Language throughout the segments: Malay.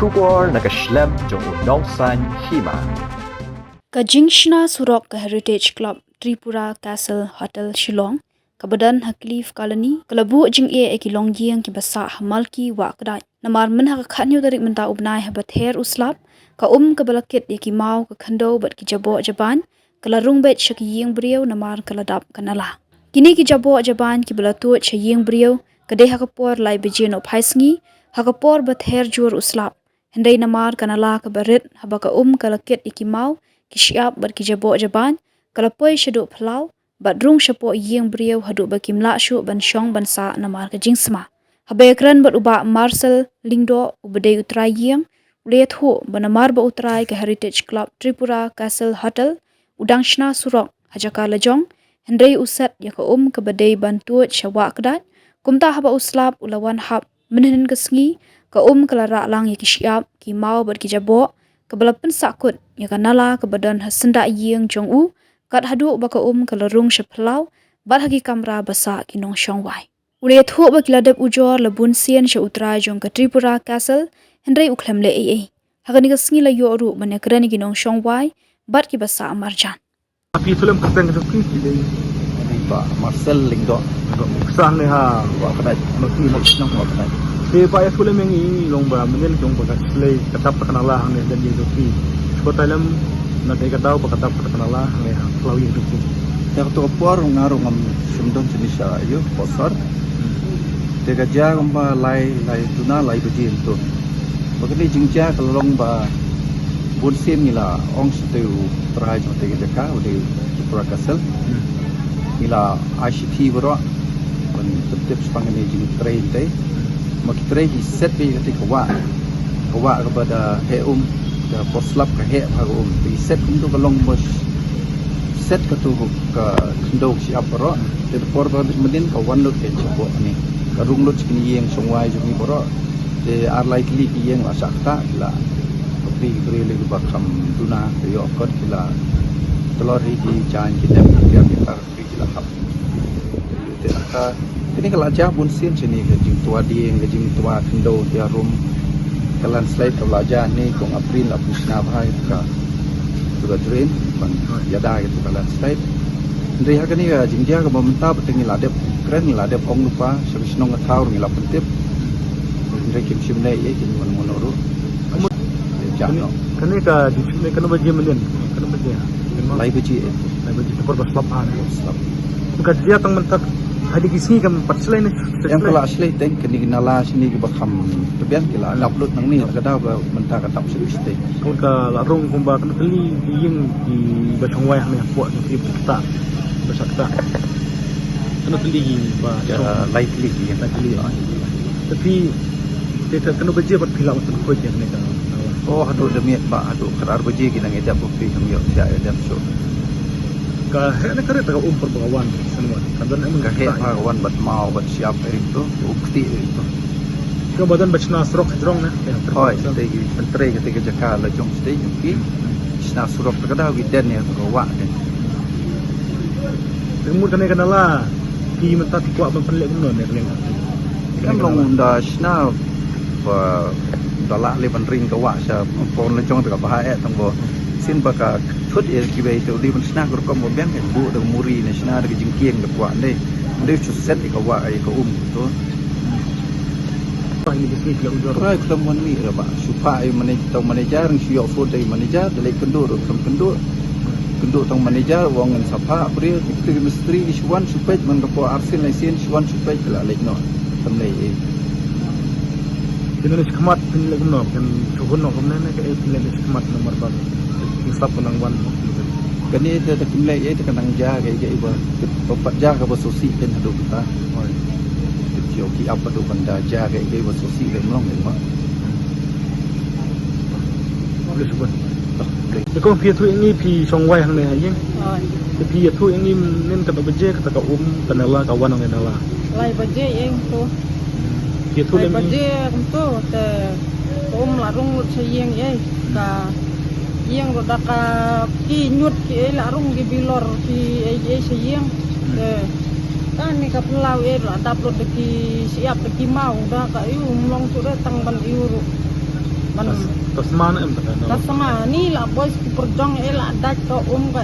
Shubor nakaslem jong unongsan hima. Kajingshna Surok ka Heritage Club Tripura Castle Hotel Shillong kabadan Haklif Colony kalabu jing ekilong giang ki basa hamalki wa kadai namar min ha khanyo dari menta ubnai habat her uslap ka kabalakit ki mau ka khando bat ki jabo jaban kala rungbet shaki ying briyo namar kala dap kanala kini ki jabo jaban ki balatu che ying briyo kade hakapor lai bejeno phaisngi hakapor bat her jur uslap hendai namar kanala ka barit habaka kalakit ki mau kishiap bar ki jabo jaban kalapoi shadu phalau badrung shapo yeng brieu hadu bakimla shu ban shong ban sa namar ka jingsma habekran bat uba Marcel Lingdo ubade utrai yeng ulet ho banamar ba utrai ka Heritage Club Tripura Castle Hotel udangshna surok hajaka lajong hendai usat ya ka ka badai bantu shawa kadat kumta haba uslap ulawan hab menhen kasngi ka kalara lang ya kishiap ki mau bar ki jabo kabalapan sakut ya kanala kebadan hasenda yeng jong u kat hadu baka kalarung shaplau bat hagi kamra basa kinong shongwai ure thu ba kiladap ujor labun sien sha utra jong ka Tripura Castle hendrai uklemle ei hagani ka sngi la yoru bane krani kinong shongwai bat ki basa amarjan api film katang ka tuki dei Pak Marcel Lingdo sang ne ha wa kada mesti mo sinong wa kada te pa ya film yang ini lomba menen jong ba slay katap kanala hang ne dan ye tuki ko talam na te katau ba katap kanala hang ne flau ye tuki ya to por ngaro ngam sumdon jenisha ayo posar te ga ja ngam lai tuna lai bejin to bagani jingja kalong ba bunsin nila ong steu trai jo te ga ka ode Tripura Castle nila ICT bro kon tetep spangane jing train te makitrai hi set be ketika wa kepada heum da poslap ka he bhagum ti set untuk balong bos set ka tu ka kendo si apro te por ba medin ka one lot ke chapo ni ka rung lot kini yeng songwai jumi boro te are likely ki yeng la sakta la pri le ba kham tuna yo kot la telur hiji jan kita biar kita la kham te aka ini kalau aja pun sien sini gajing tua dia gajing tua kendo dia room kalan slide kalau aja ni kong April apusna bahai ka juga drain ban yada itu kalan slide ndri ha kani gajing dia ka meminta petingi ladep keren ladep ong lupa service nong ngataur ngila pentip ndri kim simne ye kin mon monoru jano kani ka dicune kana ba je menen kana ba je lai beji por ba slap an slap ka dia tang mentak hadi kisni kam patslai ne yang kala asli teng kini nala sini ke bakam tebian kila upload nang ni kada ba menta ka tap service te kun ka larung kumba kan kali yeng di bachongwai hame po ni kita basakta kana kali ba likely yang kali tapi kita kena beje bat philam tan ko je ne ka oh hadu demi ba hadu karar beji kinang edap bukti ham yo ja edap so ka hena kare ta per bagawan semua kadan emang ka he bhagwan bat mau bat siap itu bukti itu ka badan bachna srok drong na oi te gi pentre ketika jaka la jong stay ki sna surok kada widen ya ko wa de temur kane kanala ki menta ti kwa ban penlek mun ne kalen kan long da sna ba dala le ban ring ka wa sa pon la jong ta ba ha tong bo sin baka thut er ki be to di ban sna ko ko mo ben ke bu de muri ne sna de jingkieng de kwa ne de chu set ka wa ai ko to pa ni bisni la udor rai ko mon ni ra ba supa ai manager ng siyo fo dai manager de le kendo ro kendo tong manager wong en sapa pri ti mistri iswan supet man ko arsin lain iswan supet la le no tam le Indonesia kemat penilai guna kan cuhun nak kemen ke penilai kemat nomor 4 insap penang wan kani te te kimle ye te kanang ja ga ye ba papat ja ga ba sosi ten hadu ta oi te ki apa do banda ja ga ye ba sosi le mlong le ma boleh sebut dekong pi tu ini pi songwai hang ne hayeng te pi tu ini nen ka beje ka kanala kawan ang kanala lai beje yang tu pi tu lai le beje tu te larung sayeng ye ka yang rodaka ki nyut ki larung ki bilor ki ai sayeng te kan ni ka pulau la upload ki siap ki mau da ka iu mlong tu tang ban iu ban Tasman em tak ta sama ni la boys ku perjong la dak ka ka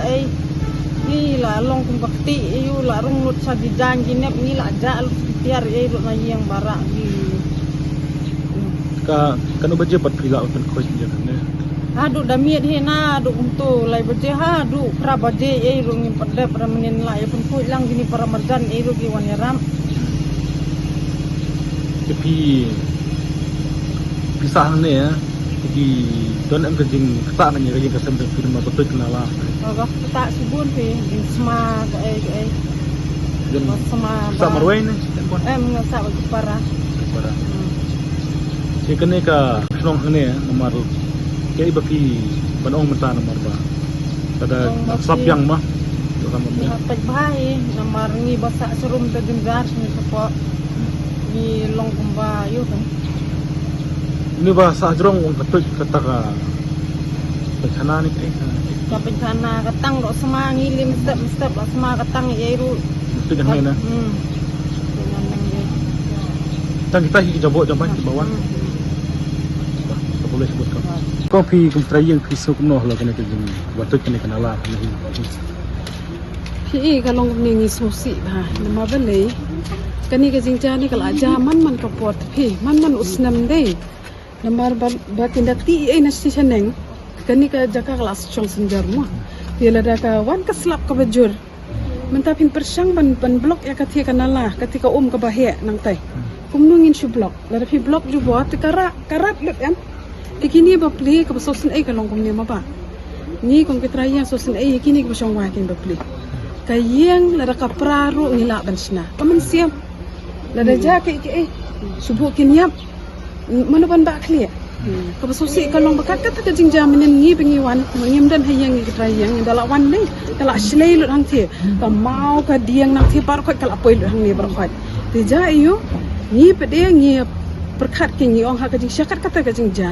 ni la long kum bakti yu la rung lut sa di janji nep ni la ja lu tiar ru na yang bara di ka kan baje pat pila kan khoi je kan ne adu damiet he na adu untu lai baje ha adu pra baje ru ngim padda para menin la ya pun ku lang gini para marjan ru gi wan ram tapi pisah ne ya jadi don em kejing kata kan ya kasem de film betul kenala ga ta subun pe din sma ka dan sama sa marwai ne tempon ngasa ba para para si kene ka snong ne nomor ke iba pi banong mata nomor ba pada sap yang mah to kan ni hataj bhai nomor ni basa serum ta dingar ni ko ni long kumba yu kan ini ba sa jrong ong betul kata ka pekana ni kai kapit kana katang do sama ngilim step la sama katang ru betul kan ne tang kita hi jabo jamban di bawah boleh sebutkan kopi kumtrayeng pisuk noh la kena kejing betul kena kenalaพี่ก็ลงนี่งีสุสิบ่ามาเบเลยกันนี่ก็จริงจ้านี่ก็อาจจะมันก็ปวดพี่มันอุสนำได้นมาบากินดักตีไอ้นัสที่ฉันเองกันนี่ก็จะก็กลาสชงสัญญามั่วเดี๋ยวเราก็วันก็สลับกับจurมันตาพินpersang ban blok ya kathi kanala ketika ke bahaya nang tai nungin shu blok la pi blok ju buat karat lut kan kini bapli ke sosin ai ka long kum ni ma ba ni kong ketraya sosin ai kini ke song wa kin bapli kayeng lada kapraru ngila bansna paman siam lada jake subuh kinyap manuban ba klia kabasosi kalong bakat kata ka jingjamin ngi bingiwan mangim dan hayang ngi trayang dala wan nei dala slei lut hang thi ka mau ka diang nang thi par khot kala poi lut hang ni bar khot ti ja iyo ngi pede ngi perkat ki ngi ong ha ka jing syakat kata ka jingja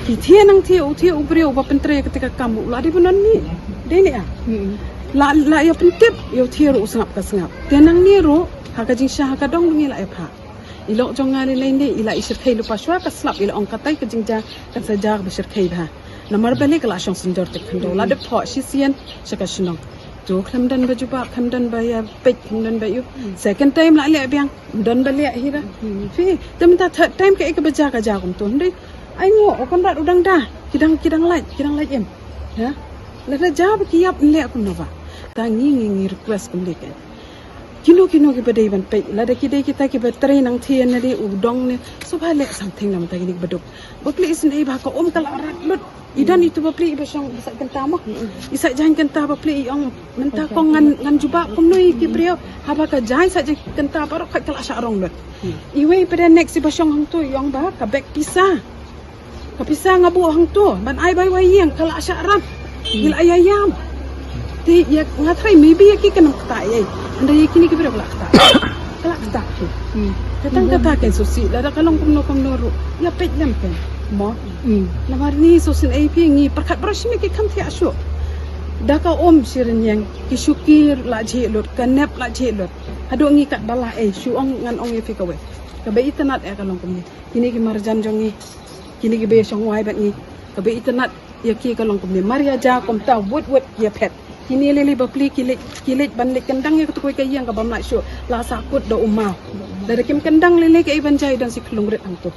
ki thi nang thi u bri u ba pentre ketika kamu la di bunan ni deni ah la ya printip yo thiru usngap ka sngap tenang ni ro ha ka jing sha ha ka dong ngi la ya pha ilo jong ngali lain ni ila isir khai lu paswa ka slap ila ong katai ka jing ja ka sa jar bisir khai ba namar bale ka la shong sinjor te khando la de pho shi sian shaka shnong to khamdan ba juba khamdan ba ya pek khamdan ba yu second time la le byang don ba le hira fi tam ta third time ka ek ba ja ka ja kum to ndai ai ngo o kan da udang da kidang lai em ya la da ja ba ki yap le kum no ba ta ngi request kum le ke kino ki badai ban pe la da kidai kita ki batrai nang thien na di udong ne so ba le something nam ta ki baduk bakli isin ai ba ka kala rat lut idan itu bakli ba syong bisa kenta mah isa jahan kenta bakli ong menta ko ngan juba kum noi ki brio ha ba ka jai sa je kenta ba khat kala sha rong lut iwe pada next si ba syong hang tu yong ba ka bek pisa ngabu hang tu ban ai bai wai yang kala sha rat gil ayayam ti ya ngatrai maybe ki kanam kata ai anda yakini ki bira kala kata katang kata ken susi la da kalong kum no ru ya pet lam ken mo la marni sosin ai pi ngi perkat brush mi ki kam ti asu da ka sirin yang ki syukir la je lot kanep la je lot ado ngi kat bala shu ong ngan ong e fi ka we ka be itanat kalong kum ni kini ki marjan jongi kini ki be song wai bat ni ka be itanat ya ki kalong kum ni maria ja kom ta wut ya pet kini lele bapli kilit banlik kendang ya kutukoi kayang ka bam syo la sakut do umau dari kim kendang lele ke iban jai dan si klungret angtu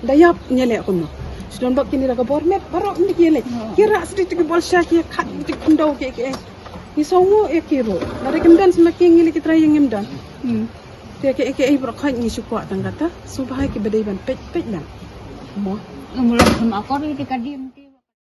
dayap nyele kuno sidon bab kini la ka bormet barok ni kile kira sedikit bol syaki khat tik kundau ke ni songo e kiro dari kendan semakin ngili kita yang ngemdan te ke ai brokhat ni sukwa tang kata subhai ke badai ban pet lang mo Mulai sama akor di kadim